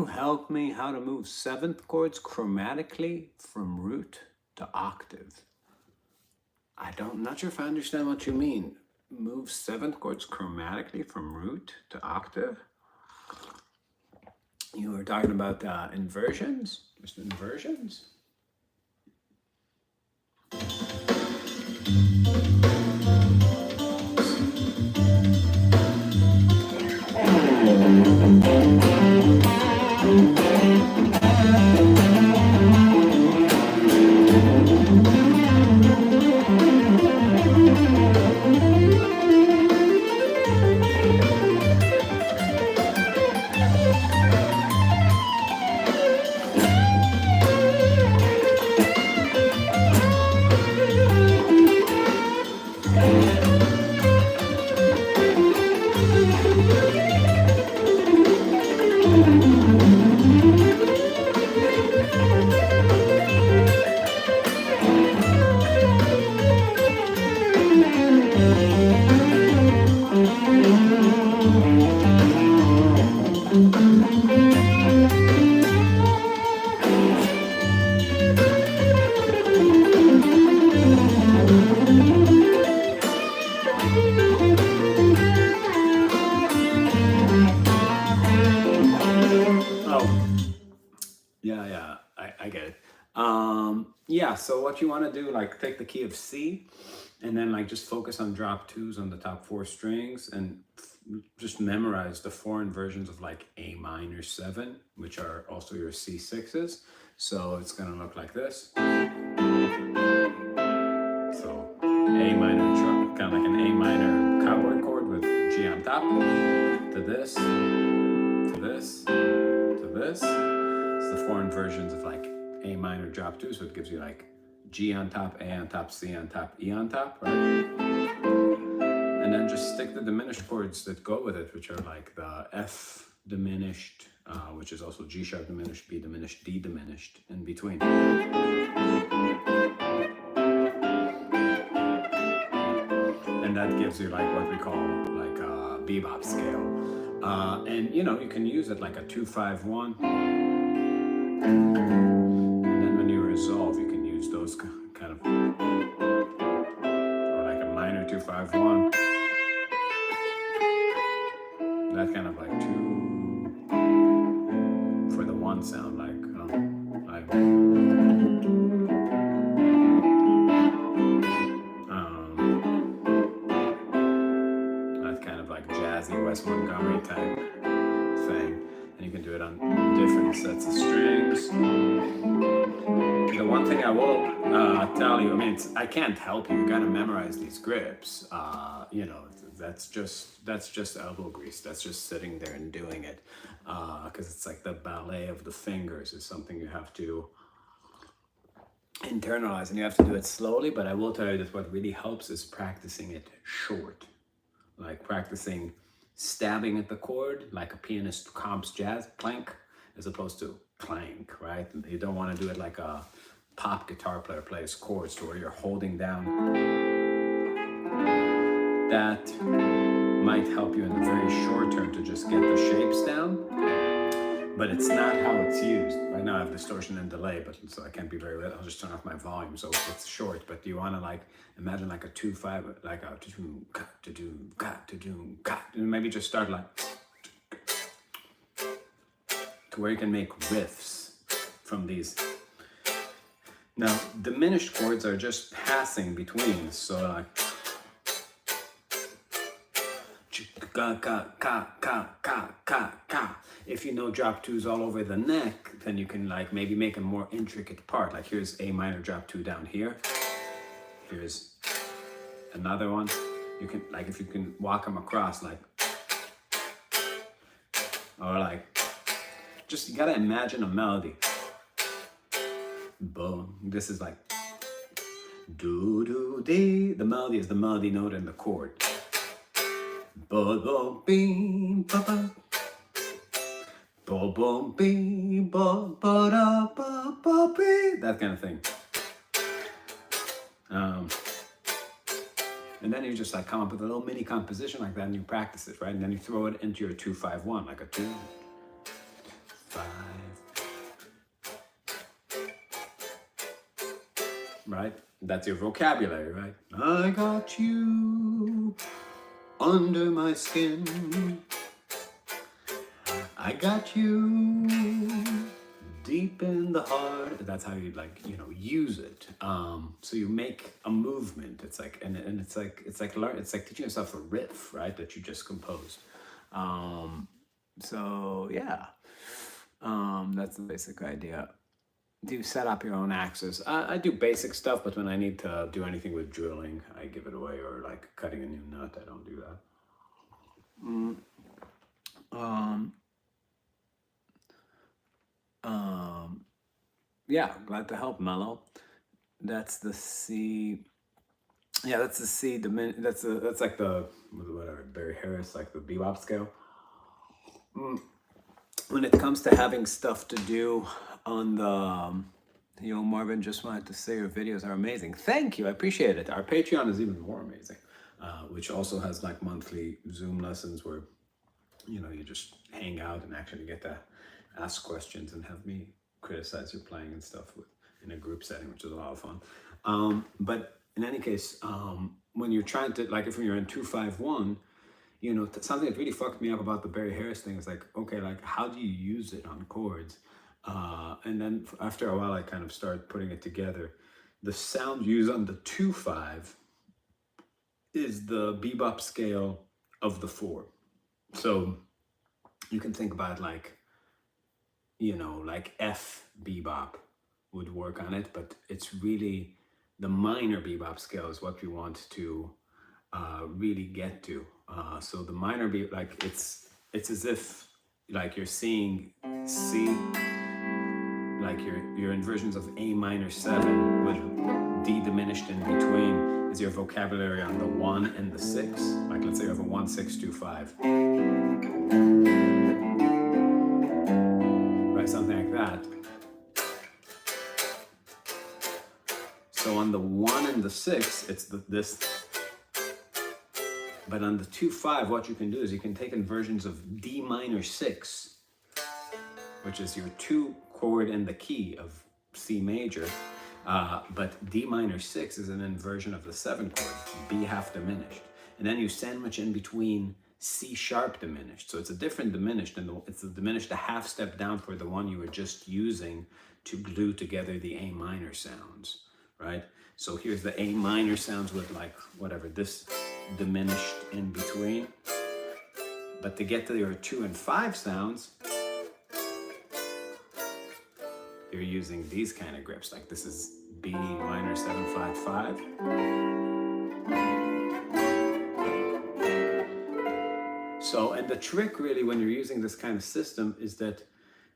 Help me how to move seventh chords chromatically from root to octave. I'm not sure if I understand what you mean. Move seventh chords chromatically from root to octave? You were talking about inversions? Just inversions? Yeah, so what you want to do, like take the key of C and then like just focus on drop twos on the top four strings and just memorize the four inversions of like A minor 7, which are also your C6s. So it's going to look like this. So A minor, kind of like an A minor cowboy chord with G on top, to this, to this, to this. It's the four inversions of like A minor drop 2, so it gives you like G on top, A on top, C on top, E on top, right? And then just stick the diminished chords that go with it, which are like the F diminished, which is also G sharp diminished, B diminished, D diminished, in between. And that gives you like what we call like a bebop scale. And you know, you can use it like a 2-5-1. And then when you resolve, you can use those kind of, or like a minor 2-5-1. That kind of like 2 for the 1 sound, like that kind of like jazzy Wes Montgomery type thing. And you can do it on different sets of strings. The one thing I will tell you, I mean, I can't help you. You got to memorize these grips. You know, that's just elbow grease. That's just sitting there and doing it, because it's like the ballet of the fingers is something you have to internalize, and you have to do it slowly. But I will tell you that what really helps is practicing it short, like practicing stabbing at the chord like a pianist comps jazz, clank, as opposed to clank, right? You don't want to do it like a pop guitar player plays chords, to where you're holding down that might help you in the very short term to just get the shapes down, but it's not how it's used. Right now I have distortion and delay, but so I can't be very loud. I'll just turn off my volume so it's short. But you want to like imagine like a 2/5, like a and maybe just start like to where you can make riffs from these. Now diminished chords are just passing between, so like ka ka ka ka ka ka ka. If you know drop twos all over the neck, then you can like maybe make a more intricate part. Like here's A minor drop two down here. Here's another one. You can like if you can walk them across like, or like, just you gotta imagine a melody. Boom. This is like do do dee. The melody is the melody note and the chord. Bo bo beam ba ba. Bo bo beam ba ba da ba ba bee. That kind of thing. And then you just like come up with a little mini composition like that, and you practice it, right? And then you throw it into your 2/5/1, like a 2, 5, right? That's your vocabulary, right? I got you under my skin. I got you deep in the heart. That's how you like, you know, use it. So you make a movement. It's like, and it's like teaching yourself a riff, right? That you just composed. So yeah, that's the basic idea. Do you set up your own axis? I do basic stuff, but when I need to do anything with drilling, I give it away, or like cutting a new nut, I don't do that. Yeah, glad to help, Mellow. That's the C. Yeah, that's the C. That's like the whatever Barry Harris, like the bebop scale. When it comes to having stuff to do on the, you know, Marvin, just wanted to say your videos are amazing. Thank you, I appreciate it. Our Patreon is even more amazing, which also has like monthly Zoom lessons where, you know, you just hang out and actually get to ask questions and have me criticize your playing and stuff in a group setting, which is a lot of fun. But in any case, when you're trying to, like if you're in 2/5/1, you know, something that really fucked me up about the Barry Harris thing is like, okay, like how do you use it on chords? And then after a while, I kind of started putting it together. The sound used on the 2/5 is the bebop scale of the 4. So you can think about like, you know, like F bebop would work on it, but it's really the minor bebop scale is what we want to really get to. So the minor bebop, like it's as if like you're seeing C, like your inversions of A minor 7 with D diminished in between is your vocabulary on the 1 and the 6. Like let's say you have a 1 6 2 5. Something like that. So on the 1 and the 6, it's this. But on the 2/5, what you can do is you can take inversions of D minor 6, which is your 2 chord in the key of C major. But D minor 6 is an inversion of the 7 chord, B half diminished. And then you sandwich in between C sharp diminished. So it's a different diminished, and it's the diminished a half step down for the one you were just using to glue together the A minor sounds, right? So here's the A minor sounds with like whatever, this diminished in between. But to get to your 2 and 5 sounds, you're using these kind of grips. Like this is B minor 7 5 5. So, and the trick really when you're using this kind of system is that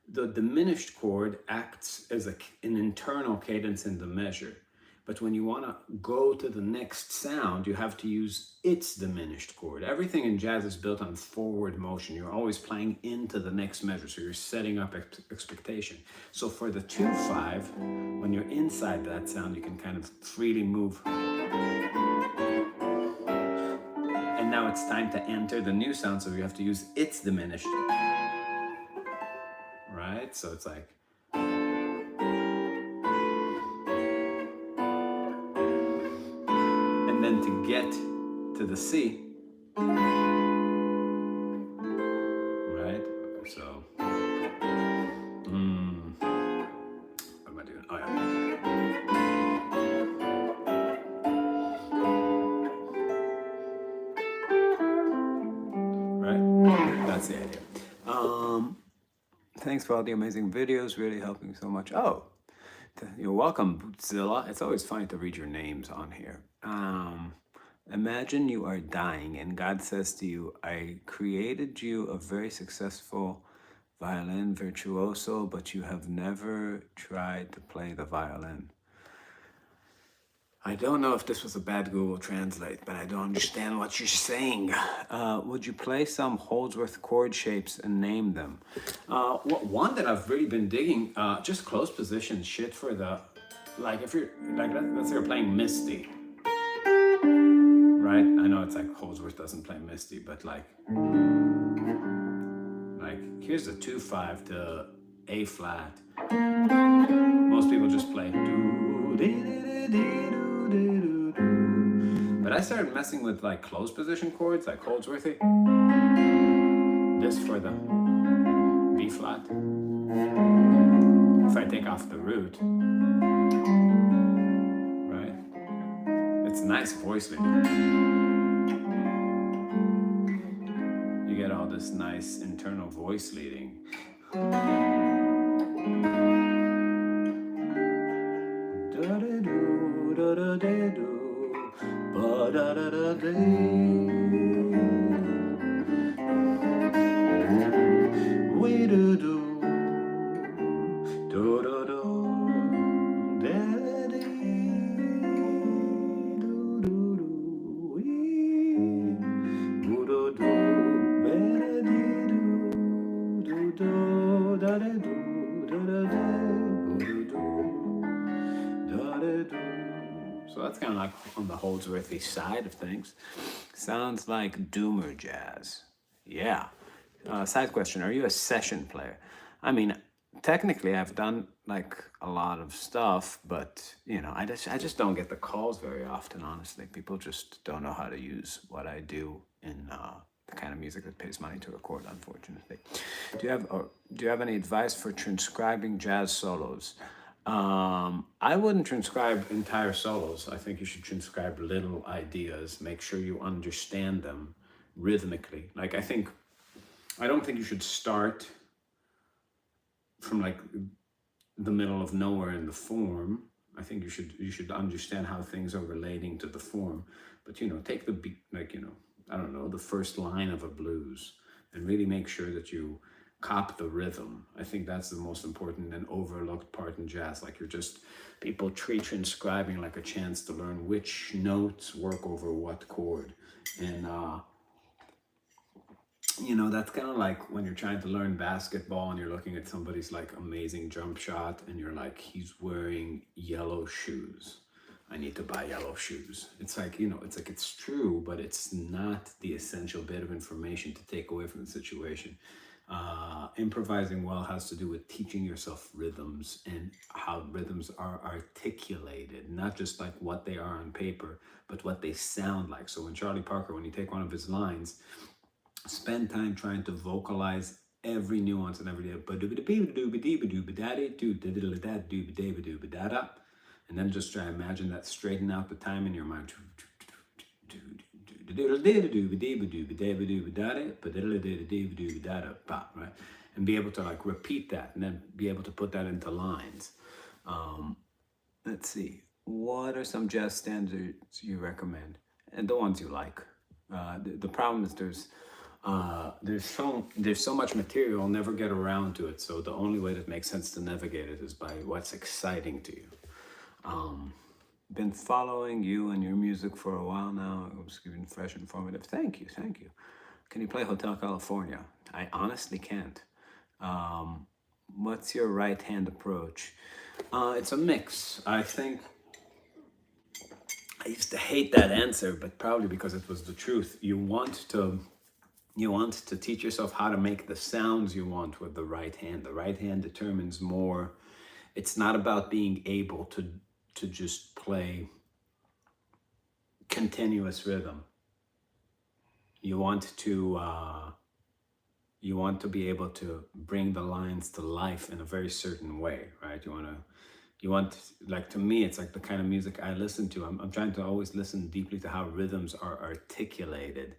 the diminished chord acts as an internal cadence in the measure. But when you want to go to the next sound, you have to use its diminished chord. Everything in jazz is built on forward motion. You're always playing into the next measure, so you're setting up expectation. So for the 2/5, when you're inside that sound, you can kind of freely move. And now now it's time to enter the new sound, so you have to use its diminished. Right? So it's like, and then to get to the C, right? So, what am I doing? Oh yeah. Right? That's the idea. Thanks for all the amazing videos, really helping so much. Oh, you're welcome, Zilla. It's always fun to read your names on here. Imagine you are dying and God says to you, I created you a very successful violin virtuoso, but you have never tried to play the violin. I don't know if this was a bad Google Translate, but I don't understand what you're saying. Would you play some Holdsworth chord shapes and name them? One that I've really been digging, just close position shit for the, like if you're, like let's say you're playing Misty. Right? I know it's like Holdsworth doesn't play Misty, but like here's a 2/5 to A flat. Most people just play but I started messing with like close position chords, like Holdsworthy. This for the B flat. If I take off the root, right? It's nice voice leading. You get all this nice internal voice leading. So that's kind of like on the Holdsworthy side of things. Sounds like doomer jazz. Yeah. Side question, are you a session player? I mean, technically I've done like a lot of stuff, but you know, I just don't get the calls very often, honestly. People just don't know how to use what I do in the kind of music that pays money to record, unfortunately. Do you have any advice for transcribing jazz solos? I wouldn't transcribe entire solos. I think you should transcribe little ideas. Make sure you understand them rhythmically. Like I don't think you should start from like the middle of nowhere in the form. I think you should understand how things are relating to the form. But you know, take the beat, like, you know, I don't know, the first line of a blues, and really make sure that you cop the rhythm. I think that's the most important and overlooked part in jazz. Like people treat transcribing like a chance to learn which notes work over what chord. And you know, that's kind of like when you're trying to learn basketball and you're looking at somebody's like amazing jump shot and you're like, he's wearing yellow shoes. I need to buy yellow shoes. It's like, you know, it's like, it's true, but it's not the essential bit of information to take away from the situation. Improvising well has to do with teaching yourself rhythms and how rhythms are articulated, not just like what they are on paper, but what they sound like. So when Charlie Parker, when you take one of his lines, spend time trying to vocalize every nuance and every and then just try to imagine that, straighten out the time in your mind. Right? And be able to like repeat that and then be able to put that into lines. Let's see. What are some jazz standards you recommend? And the ones you like. The problem is there's so much material, I'll never get around to it. So the only way that makes sense to navigate it is by what's exciting to you. Been following you and your music for a while now. It was giving fresh, informative. Thank you. Can you play Hotel California? I honestly can't. What's your right hand approach? It's a mix. I think I used to hate that answer, but probably because it was the truth. You want to teach yourself how to make the sounds you want with the right hand. The right hand determines more. It's not about being able to just play continuous rhythm. You want to be able to bring the lines to life in a very certain way, right? Like, to me, it's like the kind of music I listen to. I'm trying to always listen deeply to how rhythms are articulated.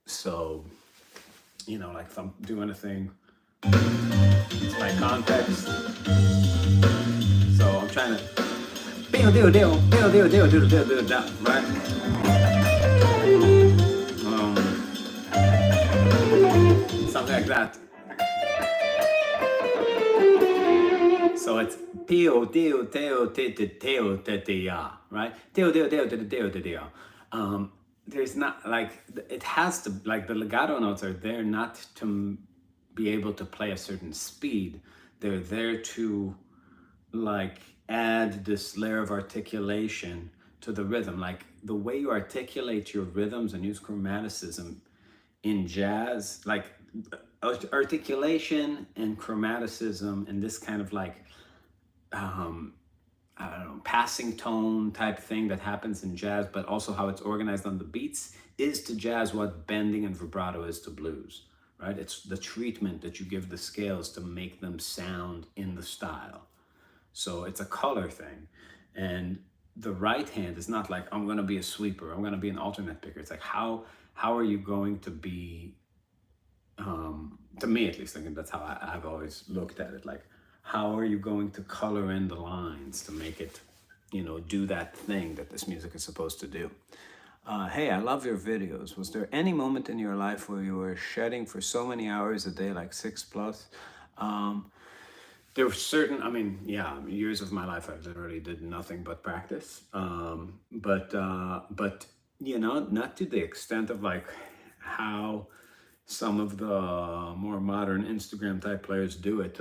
So, like if I'm doing a thing, it's my context. So I'm trying to, right? Something like that. So it's pio teo teo te te teo te te ya, right? Teo teo teo te te teo te te ya. There's not, like, it has to, like, the legato notes are there not to be able to play a certain speed. They're there to, like, add this layer of articulation to the rhythm. Like, the way you articulate your rhythms and use chromaticism in jazz, like, articulation and chromaticism and this kind of, like, I don't know, passing tone type thing that happens in jazz, but also how it's organized on the beats, is to jazz what bending and vibrato is to blues, right? It's the treatment that you give the scales to make them sound in the style. So it's a color thing. And the right hand is not like, I'm going to be a sweeper, I'm going to be an alternate picker. It's like, how are you going to be, to me at least, I think that's how I've always looked at it. Like, how are you going to color in the lines to make it, do that thing that this music is supposed to do? Hey, I love your videos. Was there any moment in your life where you were shedding for so many hours a day, like 6+? There were certain, years of my life I literally did nothing but practice. But not to the extent of, like, how some of the more modern Instagram type players do it.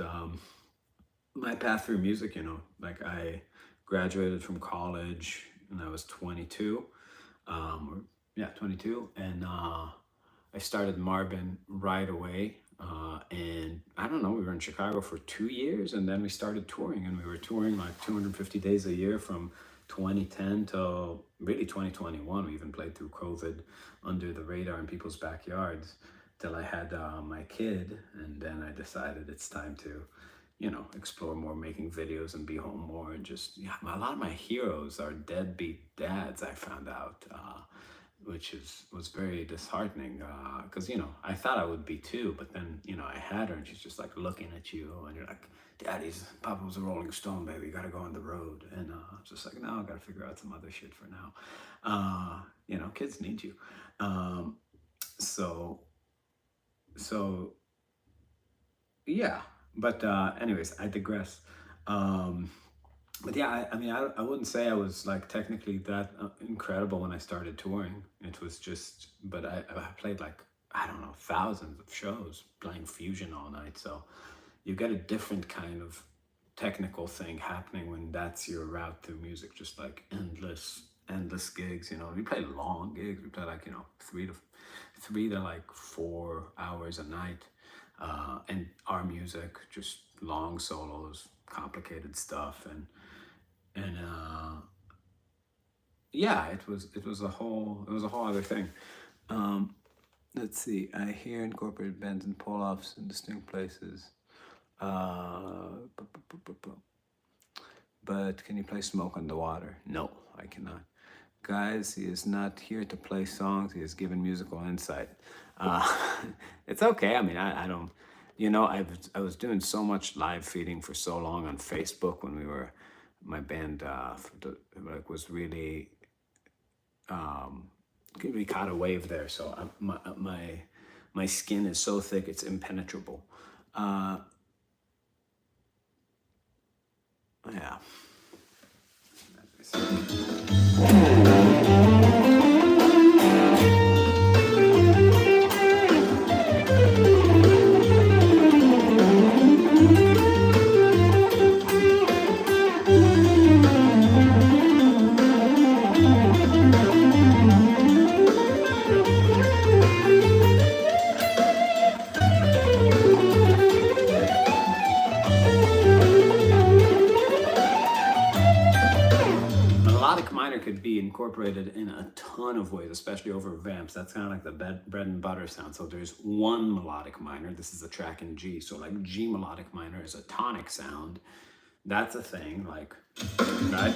My path through music, like, I graduated from college when I was 22, 22, and I started Marvin right away, and I don't know, we were in Chicago for 2 years, and then we started touring, and we were touring like 250 days a year from 2010 till really 2021. We even played through COVID under the radar in people's backyards till I had my kid, and then I decided it's time to explore more, making videos and be home more, and just, a lot of my heroes are deadbeat dads, I found out, which was very disheartening, because, I thought I would be too, but then, I had her, and she's just like looking at you, and you're like, Papa was a Rolling Stone, baby, you gotta go on the road, and I was just like, no, I gotta figure out some other shit for now. Kids need you. Yeah. But anyways, I digress. But yeah, I wouldn't say I was, like, technically that incredible when I started touring. It was just, but I played, like, I don't know, thousands of shows playing fusion all night. So you get a different kind of technical thing happening when that's your route through music, just like endless gigs. We play long gigs. We play, like, 3 to like 4 hours a night. And our music, just long solos, complicated stuff, and it was a whole other thing. Let's see. I hear incorporated bends and pull-offs in distinct places. But can you play Smoke on the Water? No, I cannot. Guys, he is not here to play songs. He is given musical insight. It's okay. I don't, I was doing so much live feeding for so long on Facebook when my band was really, we caught a wave there. So my skin is so thick, it's impenetrable. Yeah. be incorporated in a ton of ways, especially over vamps. That's kind of like the bread and butter sound. So there's one melodic minor. This is a track in G. So like G melodic minor is a tonic sound. That's a thing, like, right?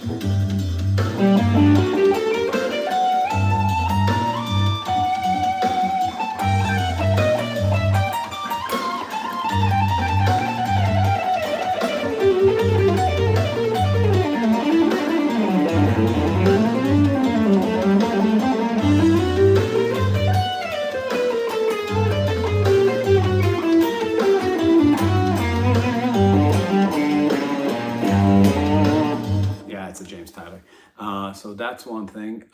So that's one thing.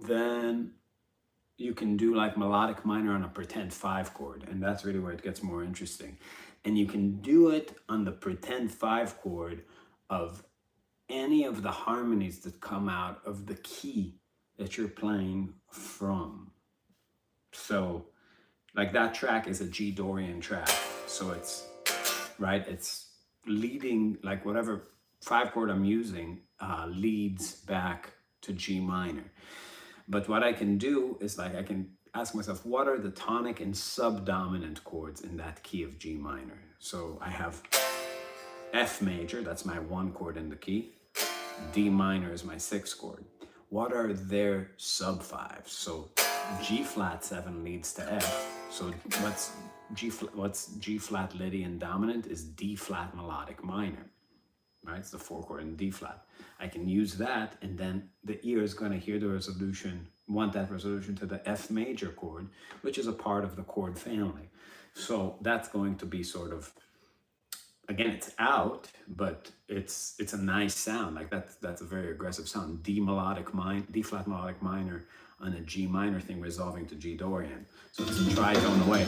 Then you can do like melodic minor on a pretend 5 chord, and that's really where it gets more interesting. And you can do it on the pretend 5 chord of any of the harmonies that come out of the key that you're playing from. So like that track is a G Dorian track. So it's, right, it's leading, like whatever 5 chord I'm using leads back to G minor. But what I can do is like, I can ask myself, what are the tonic and subdominant chords in that key of G minor? So I have F major, that's my 1 chord in the key. D minor is my 6th chord. What are their sub 5s? So G flat 7 leads to F. So what's G flat Lydian dominant is D flat melodic minor, right? It's the 4 chord in D flat. I can use that, and then the ear is going to hear the resolution, want that resolution to the F major chord, which is a part of the chord family. So that's going to be sort of, again, it's out, but it's a nice sound. Like that's a very aggressive sound. D flat melodic minor on a G minor thing resolving to G Dorian. So it's a tritone away.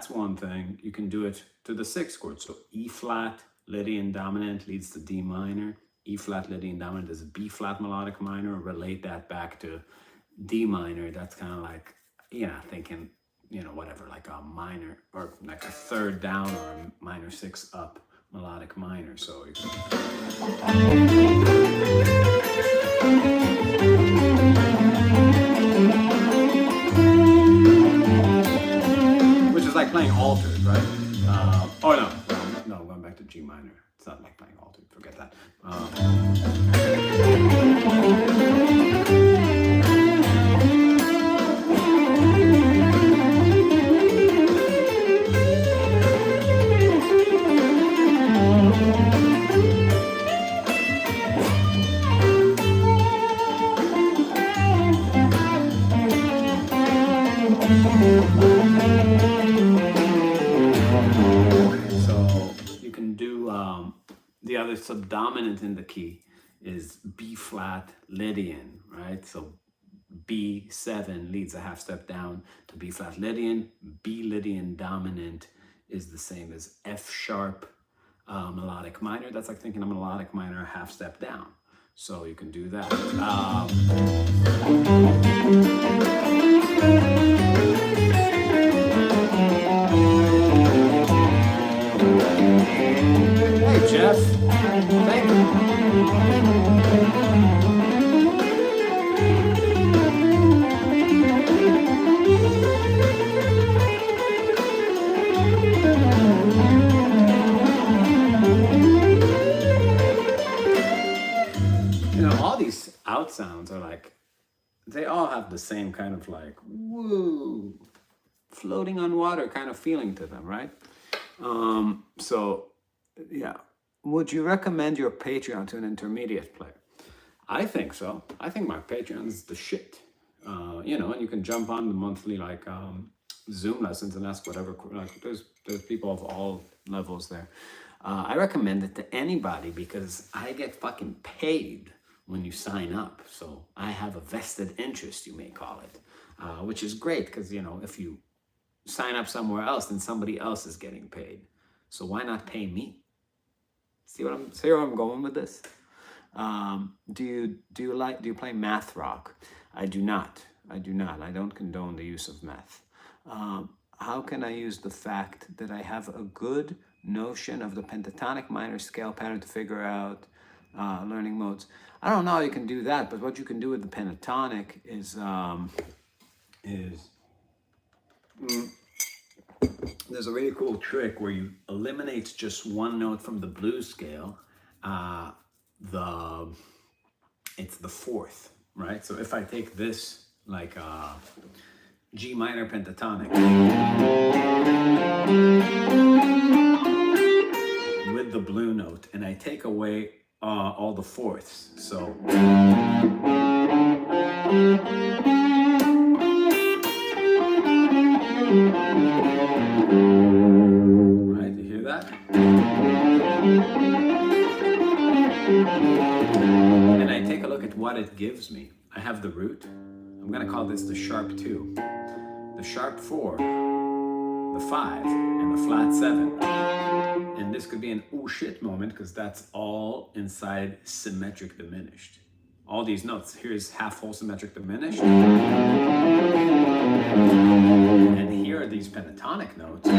One thing, you can do it to the 6th chord. So E flat Lydian dominant leads to D minor. E flat Lydian dominant is a B flat melodic minor. Relate that back to D minor. That's kind of like, thinking, whatever, like a minor or like a 3rd down or a minor 6 up melodic minor. So you can... like playing altered, right? No, I'm going back to G minor. It's not like playing altered, forget that. The other subdominant in the key is B flat Lydian, right? So B7 leads a half step down to B flat Lydian. B Lydian dominant is the same as F sharp melodic minor. That's like thinking a melodic minor a half step down. So you can do that. Hey, Jeff. Thank you. All these out sounds are like, they all have the same kind of like, woo, floating on water kind of feeling to them, right? So, yeah. Would you recommend your Patreon to an intermediate player? I think so. I think my Patreon is the shit. And you can jump on the monthly like Zoom lessons and ask whatever. Like, there's people of all levels there. I recommend it to anybody because I get fucking paid when you sign up. So I have a vested interest, you may call it, which is great because, you know, if you sign up somewhere else, then somebody else is getting paid. So why not pay me? See where I'm going with this? Do you play math rock? I do not. I don't condone the use of math. How can I use the fact that I have a good notion of the pentatonic minor scale pattern to figure out learning modes? I don't know how you can do that, but what you can do with the pentatonic is there's a really cool trick where you eliminate just one note from the blues scale. It's the fourth, right? So if I take this like G minor pentatonic with the blue note, and I take away all the fourths, so right, you hear that? And I take a look at what it gives me. I have the root. I'm going to call this the sharp 2, the sharp 4, the 5, and the flat 7. And this could be an oh shit moment because that's all inside symmetric diminished. All these notes. Here's half whole symmetric diminished. And here are these pentatonic notes.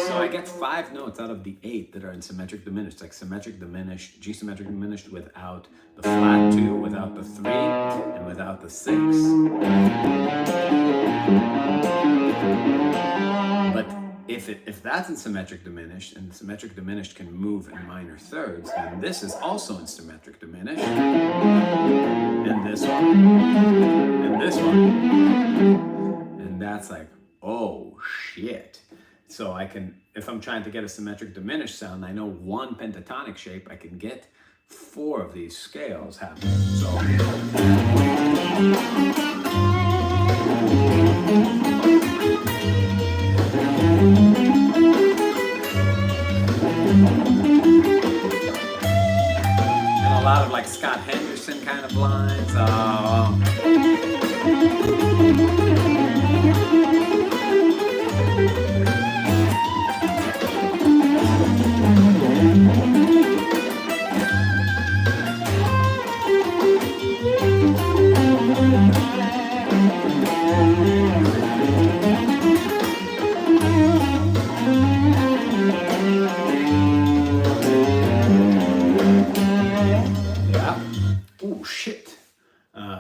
So I get 5 notes out of the 8 that are in symmetric diminished, like symmetric diminished, G symmetric diminished without the flat 2, without the 3, and without the 6. But if that's in symmetric diminished, and symmetric diminished can move in minor thirds, then this is also in symmetric diminished. And this one, and this one. And that's like, oh shit. So I can, if I'm trying to get a symmetric diminished sound, I know one pentatonic shape, I can get 4 of these scales happening. So and a lot of like Scott Henderson kind of lines.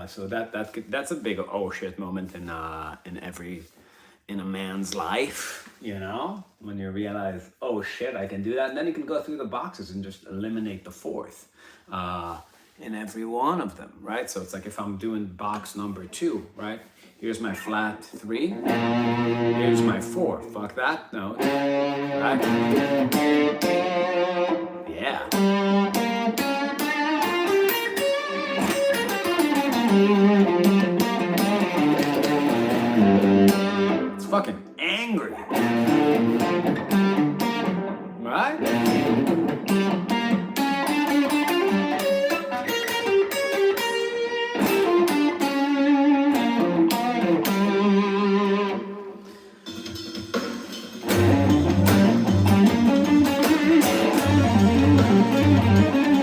So that's a big oh shit moment in a man's life, you know, when you realize, oh shit, I can do that, and then you can go through the boxes and just eliminate the 4th in every one of them, right? So it's like if I'm doing box number 2, right? Here's my flat 3, here's my 4. Fuck that note, right? Yeah. It's fucking angry, right?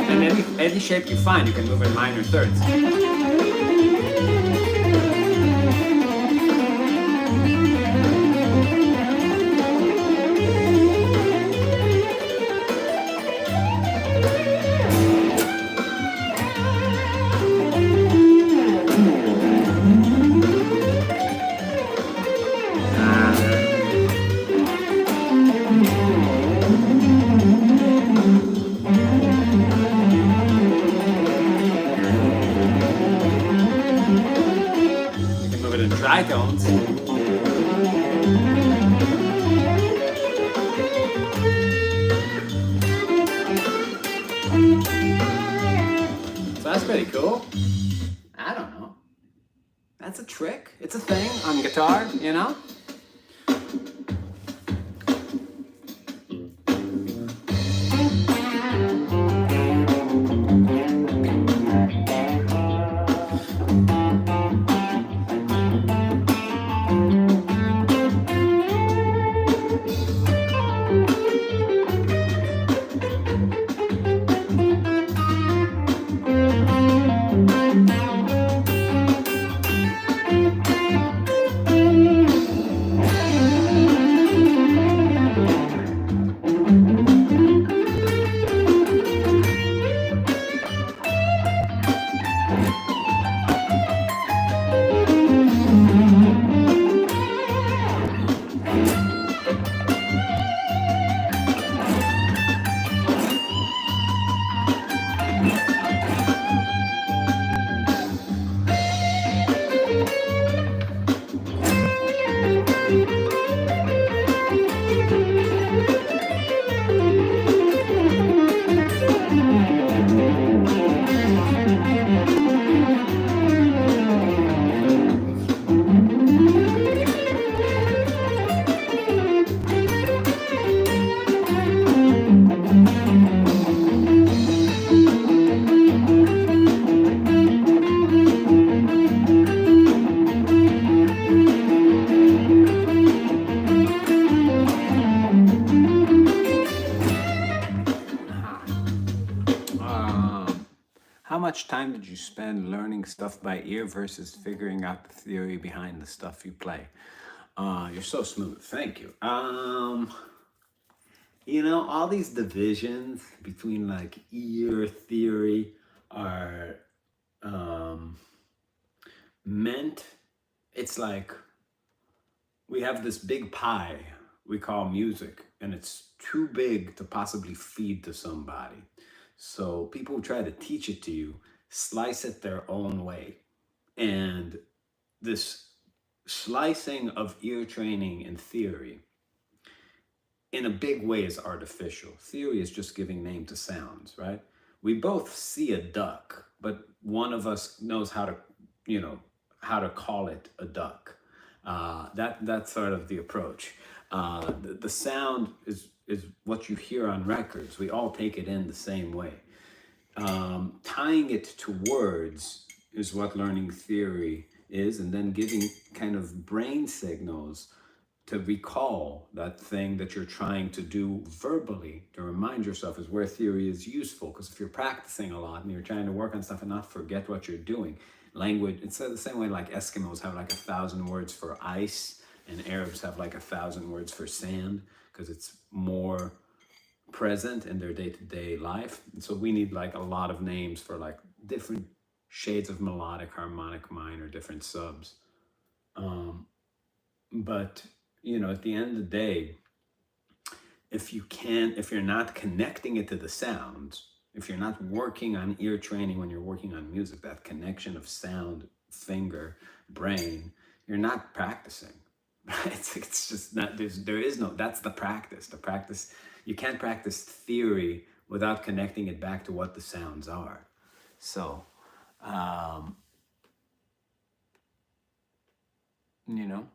And any shape you find, you can move in minor thirds. Tritones. So that's pretty cool. I don't know. That's a trick. It's a thing on guitar, you know? How much time did you spend learning stuff by ear versus figuring out the theory behind the stuff you play? You're so smooth. Thank you. You know, all these divisions between like ear theory are meant, it's like we have this big pie we call music, and it's too big to possibly feed to somebody. So people who try to teach it to you slice it their own way. And this slicing of ear training and theory in a big way is artificial. Theory is just giving name to sounds, right? We both see a duck, but one of us knows how to, you know, how to call it a duck. That's sort of the approach. The sound is what you hear on records. We all take it in the same way. Tying it to words is what learning theory is, and then giving kind of brain signals to recall that thing that you're trying to do verbally, to remind yourself, is where theory is useful. Because if you're practicing a lot and you're trying to work on stuff and not forget what you're doing, language, it's the same way like Eskimos have like 1,000 words for ice, and Arabs have like 1,000 words for sand, because it's more present in their day-to-day life. And so we need like a lot of names for like different shades of melodic, harmonic, minor, different subs. But you know, at the end of the day, if you're not connecting it to the sounds, if you're not working on ear training when you're working on music, that connection of sound, finger, brain, you're not practicing. It's just not, there is no, that's the practice. The practice, you can't practice theory without connecting it back to what the sounds are. So, you know,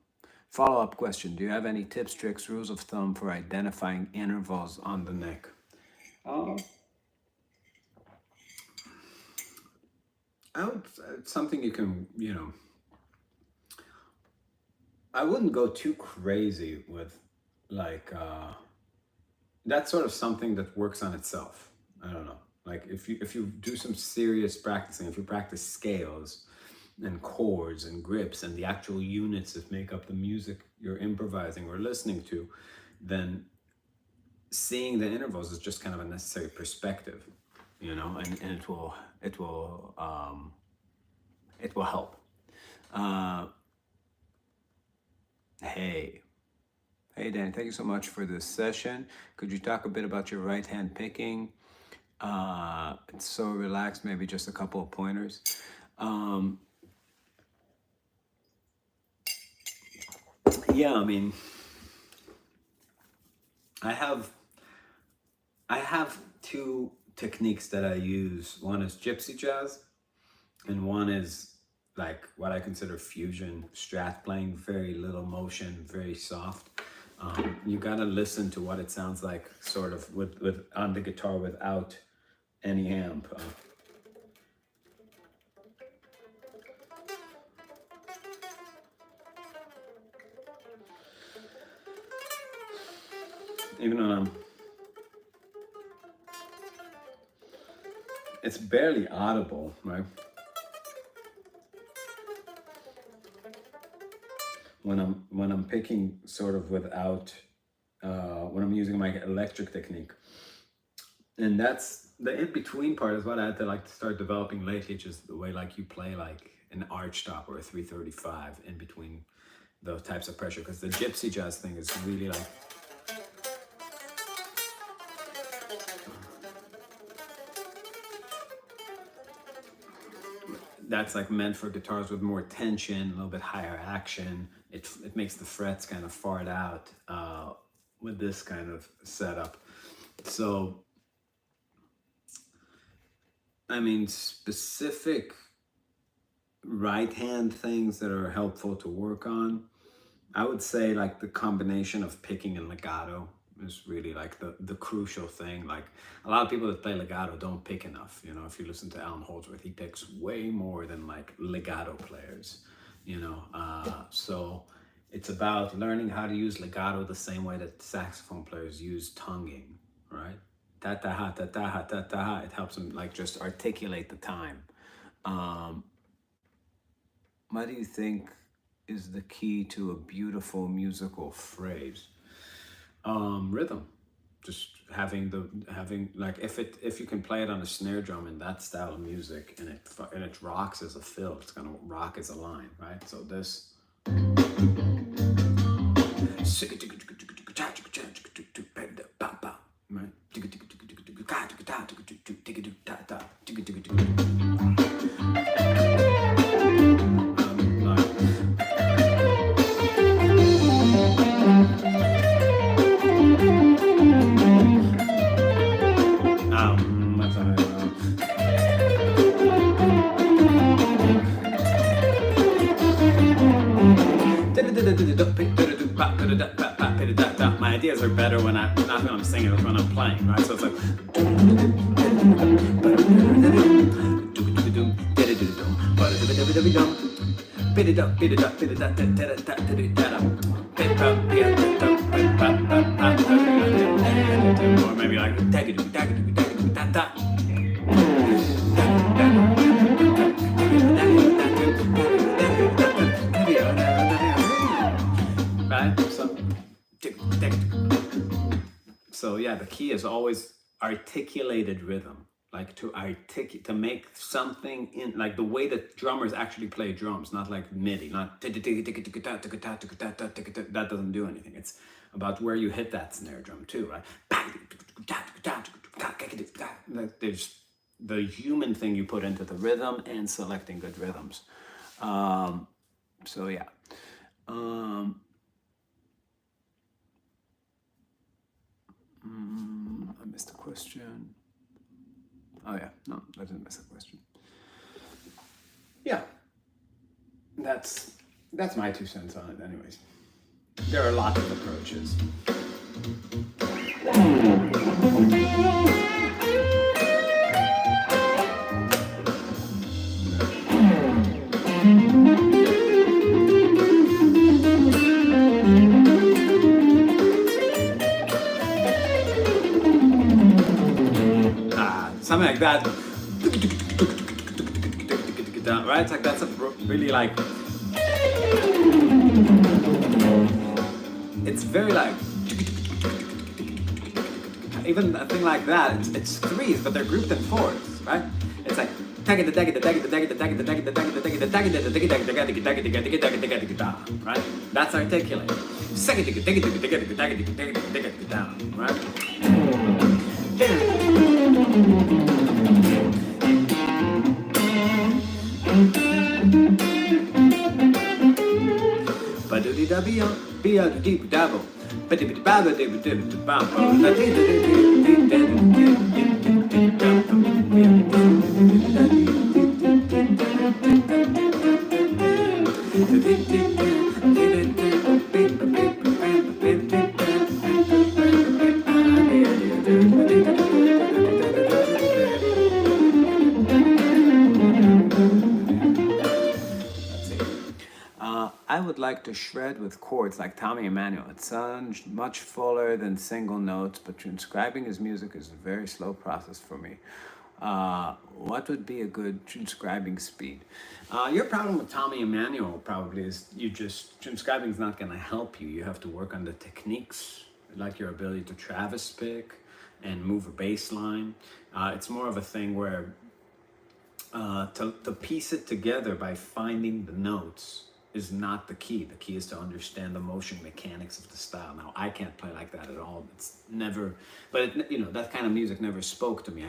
follow-up question. Do you have any tips, tricks, rules of thumb for identifying intervals on the neck? It's something you can, you know, I wouldn't go too crazy with like, that's sort of something that works on itself. I don't know. Like if you do some serious practicing, if you practice scales and chords and grips and the actual units that make up the music you're improvising or listening to, then seeing the intervals is just kind of a necessary perspective, you know, and it will help. Hey Danny, thank you so much for this session. Could you talk a bit about your right hand picking? It's so relaxed, maybe just a couple of pointers. Yeah, I mean, I have two techniques that I use. One is gypsy jazz, and one is like what I consider fusion strat playing, very little motion, very soft. You gotta listen to what it sounds like sort of with on the guitar without any amp. Even when it's barely audible, right? When I'm picking sort of without, when I'm using my electric technique. And that's the in-between part is what I had to like to start developing lately, just the way like you play like an arch stop or a 335 in between those types of pressure, because the gypsy jazz thing is really like, that's like meant for guitars with more tension, a little bit higher action. It makes the frets kind of fart out with this kind of setup. So, I mean, specific right hand things that are helpful to work on, I would say like the combination of picking and legato is really like the crucial thing. Like a lot of people that play legato don't pick enough. You know, if you listen to Holdsworth, he picks way more than like legato players, you know. So it's about learning how to use legato the same way that saxophone players use tonguing, right? Ta-ta-ha, ta-ta-ha, ta-ta-ha. It helps them like just articulate the time. What do you think is the key to a beautiful musical phrase? Rhythm. Just having like if you can play it on a snare drum in that style of music and it rocks as a fill, it's gonna rock as a line, right? So this, right? My ideas are better when not when I'm singing, but when I'm playing, right? So it's like or maybe like right? So yeah, the key is always articulated rhythm, like to make something in like the way that drummers actually play drums, not like MIDI, not that doesn't do anything. It's about where you hit that snare drum too, right? There's the human thing you put into the rhythm and selecting good rhythms. So yeah. I missed a question. Oh yeah, no, I didn't miss a question. Yeah, that's my 2 cents on it anyways. There are lots of approaches. Something like that, right? It's like that's a really like, it's very like, even a thing like that, it's threes, but they're grouped in fours, right? It's like, right? That's articulated, right? like to shred with chords like Tommy Emmanuel. It sounds much fuller than single notes, but transcribing his music is a very slow process for me. What would be a good transcribing speed? Your problem with Tommy Emmanuel probably is transcribing is not going to help you. You have to work on the techniques, like your ability to Travis pick and move a bass line. It's more of a thing where to piece it together by finding the notes is not the key. The key is to understand the motion mechanics of the style. Now, I can't play like that at all. It's never, but that kind of music never spoke to me.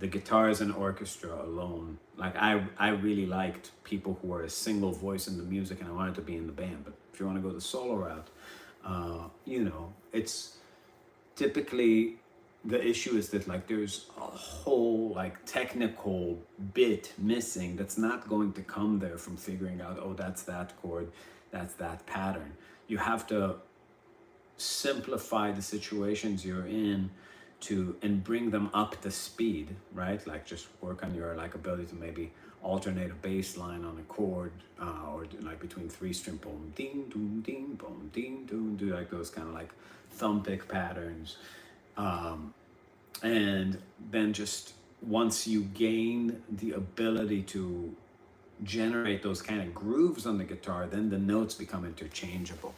The guitars and orchestra alone. Like I really liked people who were a single voice in the music, and I wanted to be in the band. But if you want to go the solo route, it's typically, the issue is that like there's a whole like technical bit missing that's not going to come there from figuring out, oh, that's that chord, that's that pattern. You have to simplify the situations you're in and bring them up to speed, right? Like just work on your like ability to maybe alternate a bass line on a chord, or like between 3-string boom ding doom ding boom ding doom, do like those kind of like thumb pick patterns. And then just once you gain the ability to generate those kind of grooves on the guitar, then the notes become interchangeable.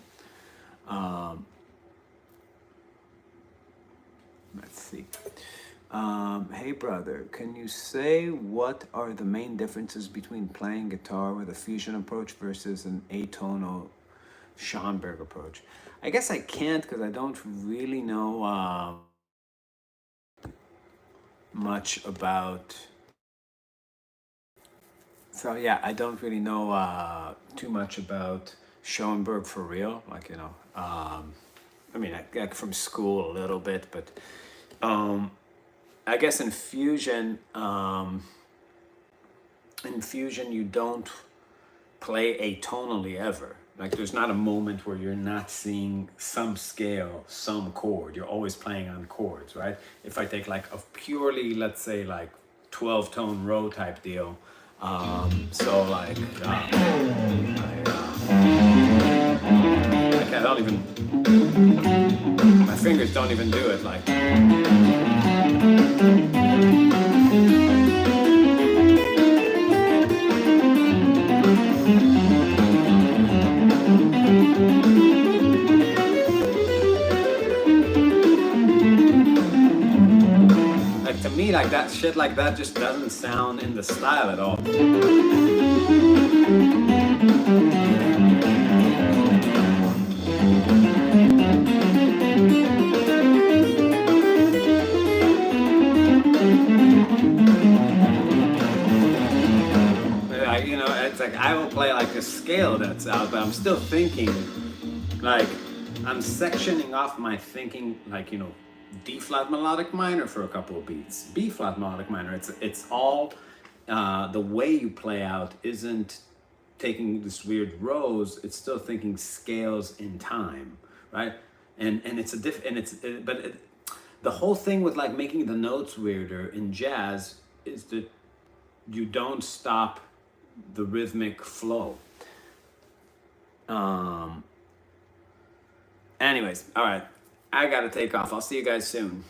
Let's see. Hey brother, can you say what are the main differences between playing guitar with a fusion approach versus an atonal Schoenberg approach? I guess I can't because I don't really know much about, so yeah, I don't really know too much about Schoenberg for real, like I mean like from school a little bit, but I guess in fusion you don't play atonally ever. Like there's not a moment where you're not seeing some scale, some chord. You're always playing on chords, right? If I take like a purely, let's say like 12-tone row type deal, so like I don't even, my fingers don't even do it like. To me, like that shit like that just doesn't sound in the style at all. It's like I will play like a scale that's out, but I'm still thinking, like I'm sectioning off my thinking, like D flat melodic minor for a couple of beats, B flat melodic minor. It's all the way you play out isn't taking this weird rows. It's still thinking scales in time, right? And it's the whole thing with like making the notes weirder in jazz is that you don't stop the rhythmic flow. Anyways, all right. I gotta take off. I'll see you guys soon.